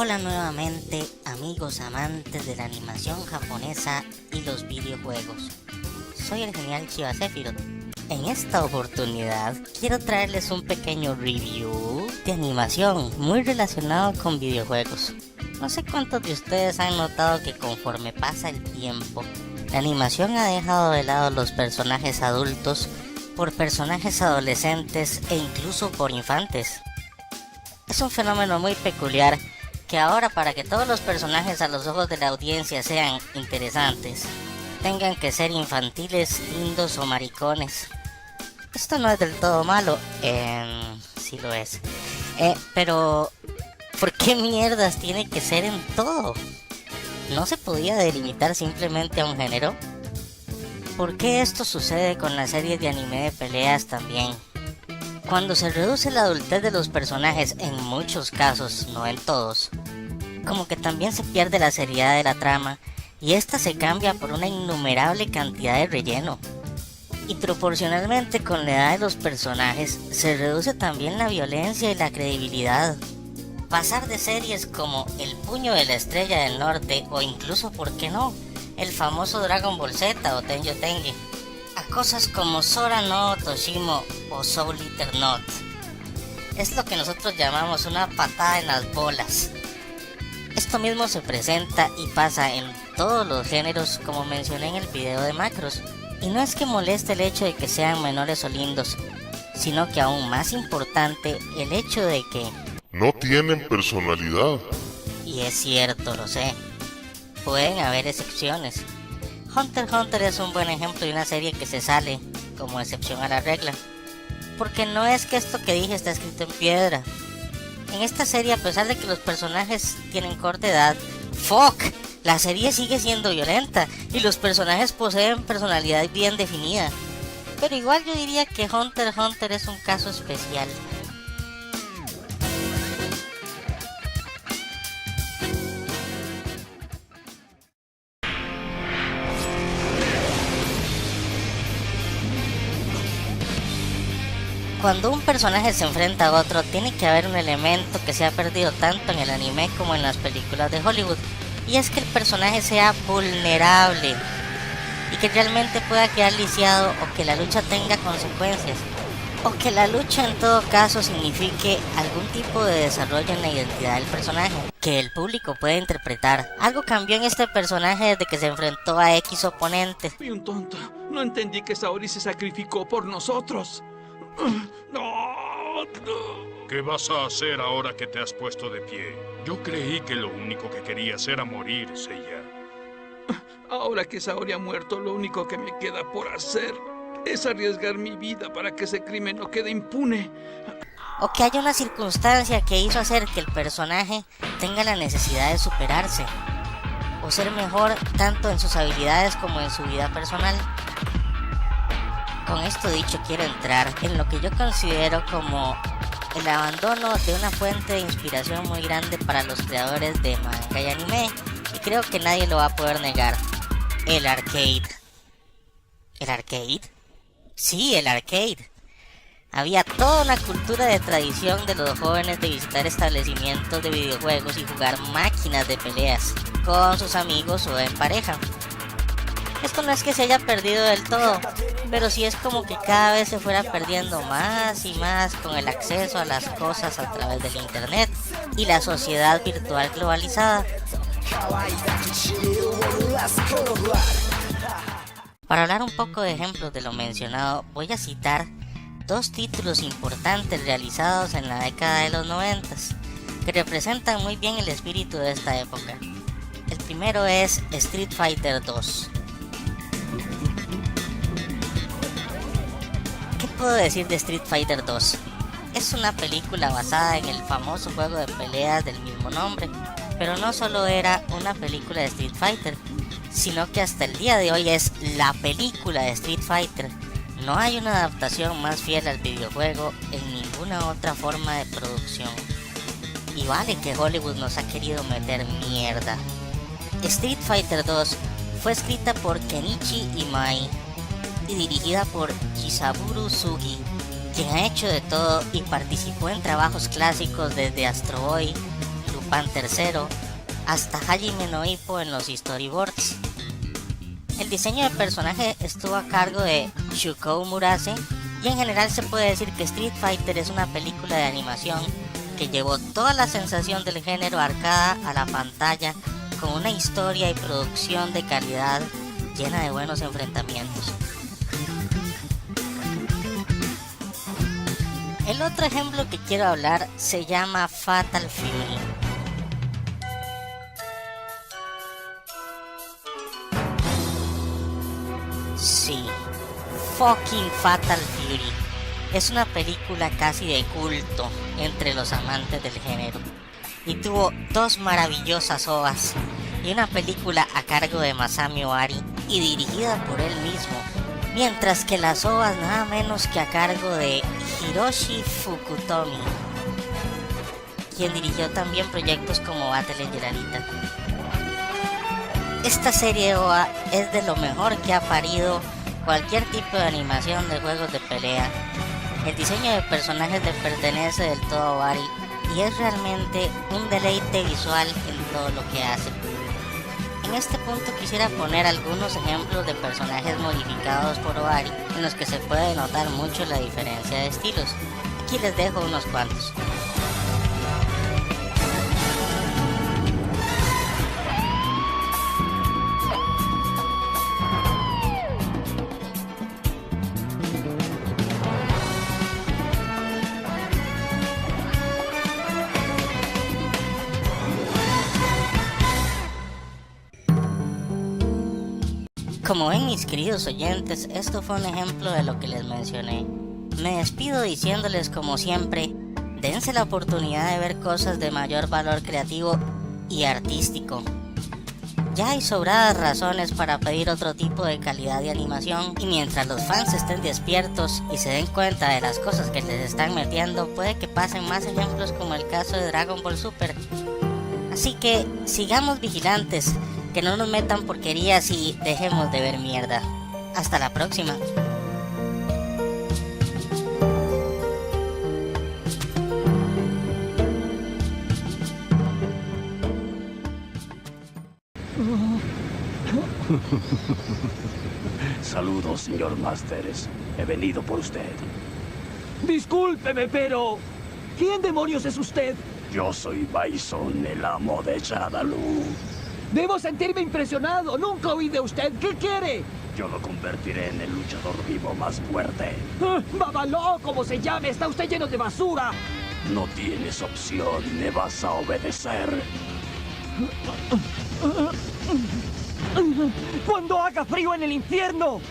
Hola nuevamente, amigos amantes de la animación japonesa y los videojuegos. Soy el genial Chiba Sephiroth. En esta oportunidad quiero traerles un pequeño review de animación muy relacionado con videojuegos. No sé cuántos de ustedes han notado que conforme pasa el tiempo, la animación ha dejado de lado los personajes adultos por personajes adolescentes e incluso por infantes. Es un fenómeno muy peculiar que ahora, para que todos los personajes a los ojos de la audiencia sean interesantes, tengan que ser infantiles, lindos o maricones. Esto no es del todo malo, sí lo es. Pero, ¿por qué mierdas tiene que ser en todo? ¿No se podía delimitar simplemente a un género? ¿Por qué esto sucede con las series de anime de peleas también? Cuando se reduce la adultez de los personajes, en muchos casos, no en todos, como que también se pierde la seriedad de la trama y esta se cambia por una innumerable cantidad de relleno. Y proporcionalmente con la edad de los personajes, se reduce también la violencia y la credibilidad. Pasar de series como El Puño de la Estrella del Norte o incluso, ¿por qué no?, el famoso Dragon Ball Z o Tenjo Tenge, a cosas como Sora no Toshimo o Soul Eater Not, es lo que nosotros llamamos una patada en las bolas. Esto mismo se presenta y pasa en todos los géneros, como mencioné en el video de Macros, y no es que moleste el hecho de que sean menores o lindos, sino que aún más importante, el hecho de que no tienen personalidad. Y es cierto, lo sé, pueden haber excepciones. Hunter x Hunter es un buen ejemplo de una serie que se sale como excepción a la regla, porque no es que esto que dije está escrito en piedra. En esta serie, a pesar de que los personajes tienen corta edad, la serie sigue siendo violenta y los personajes poseen personalidad bien definida. Pero igual yo diría que Hunter x Hunter es un caso especial. Cuando un personaje se enfrenta a otro, tiene que haber un elemento que se ha perdido tanto en el anime como en las películas de Hollywood, y es que el personaje sea vulnerable y que realmente pueda quedar lisiado, o que la lucha tenga consecuencias, o que la lucha en todo caso signifique algún tipo de desarrollo en la identidad del personaje que el público puede interpretar. Algo cambió en este personaje desde que se enfrentó a X oponente. Fui un tonto, no entendí que Saori se sacrificó por nosotros. ¿Qué vas a hacer ahora que te has puesto de pie? Yo creí que lo único que querías era morir, Seiya. Ahora que Saori ha muerto, lo único que me queda por hacer es arriesgar mi vida para que ese crimen no quede impune. O que haya una circunstancia que hizo hacer que el personaje tenga la necesidad de superarse, o ser mejor tanto en sus habilidades como en su vida personal. Con esto dicho, quiero entrar en lo que yo considero como el abandono de una fuente de inspiración muy grande para los creadores de manga y anime, y creo que nadie lo va a poder negar: el arcade. ¿El arcade? Sí, el arcade. Había toda una cultura de tradición de los jóvenes de visitar establecimientos de videojuegos y jugar máquinas de peleas con sus amigos o en pareja. Esto no es que se haya perdido del todo, pero sí es como que cada vez se fuera perdiendo más y más con el acceso a las cosas a través del internet y la sociedad virtual globalizada. Para hablar un poco de ejemplos de lo mencionado, voy a citar dos títulos importantes realizados en la década de los 90 que representan muy bien el espíritu de esta época. El primero es Street Fighter 2. ¿Qué puedo decir de Street Fighter 2? Es una película basada en el famoso juego de peleas del mismo nombre, pero no solo era una película de Street Fighter, sino que hasta el día de hoy es la película de Street Fighter. No hay una adaptación más fiel al videojuego en ninguna otra forma de producción. Y vale que Hollywood nos ha querido meter mierda. Street Fighter 2 fue escrita por Kenichi Imai y dirigida por Chisaburo Sugi, quien ha hecho de todo y participó en trabajos clásicos desde Astro Boy, Pan III, hasta Hajime no Ippo en los storyboards. El diseño de personaje estuvo a cargo de Shukou Murase, y en general se puede decir que Street Fighter es una película de animación que llevó toda la sensación del género arcade a la pantalla, con una historia y producción de calidad llena de buenos enfrentamientos. El otro ejemplo que quiero hablar se llama Fatal Fury. Sí, fucking Fatal Fury. Es una película casi de culto entre los amantes del género. Y tuvo 2 maravillosas OVAs y una película a cargo de Masami Owari y dirigida por él mismo. Mientras que las OVAs nada menos que a cargo de Hiroshi Fukutomi, quien dirigió también proyectos como Battle Angel Alita. Esta serie OVA es de lo mejor que ha parido cualquier tipo de animación de juegos de pelea. El diseño de personajes le pertenece del todo a Owari y es realmente un deleite visual en todo lo que hace. En este punto quisiera poner algunos ejemplos de personajes modificados por Owari en los que se puede notar mucho la diferencia de estilos. Aquí les dejo unos cuantos. Como ven, mis queridos oyentes, esto fue un ejemplo de lo que les mencioné. Me despido diciéndoles, como siempre, dense la oportunidad de ver cosas de mayor valor creativo y artístico. Ya hay sobradas razones para pedir otro tipo de calidad de animación, y mientras los fans estén despiertos y se den cuenta de las cosas que les están metiendo, puede que pasen más ejemplos como el caso de Dragon Ball Super. Así que sigamos vigilantes, que no nos metan porquerías y dejemos de ver mierda. Hasta la próxima. Saludos, señor Masters. He venido por usted. Discúlpeme, pero... ¿quién demonios es usted? Yo soy Bison, el amo de Shadaloo. Debo sentirme impresionado. Nunca oí de usted. ¿Qué quiere? Yo lo convertiré en el luchador vivo más fuerte. Babaló, como se llame, está usted lleno de basura. No tienes opción, me vas a obedecer. Cuando haga frío en el infierno.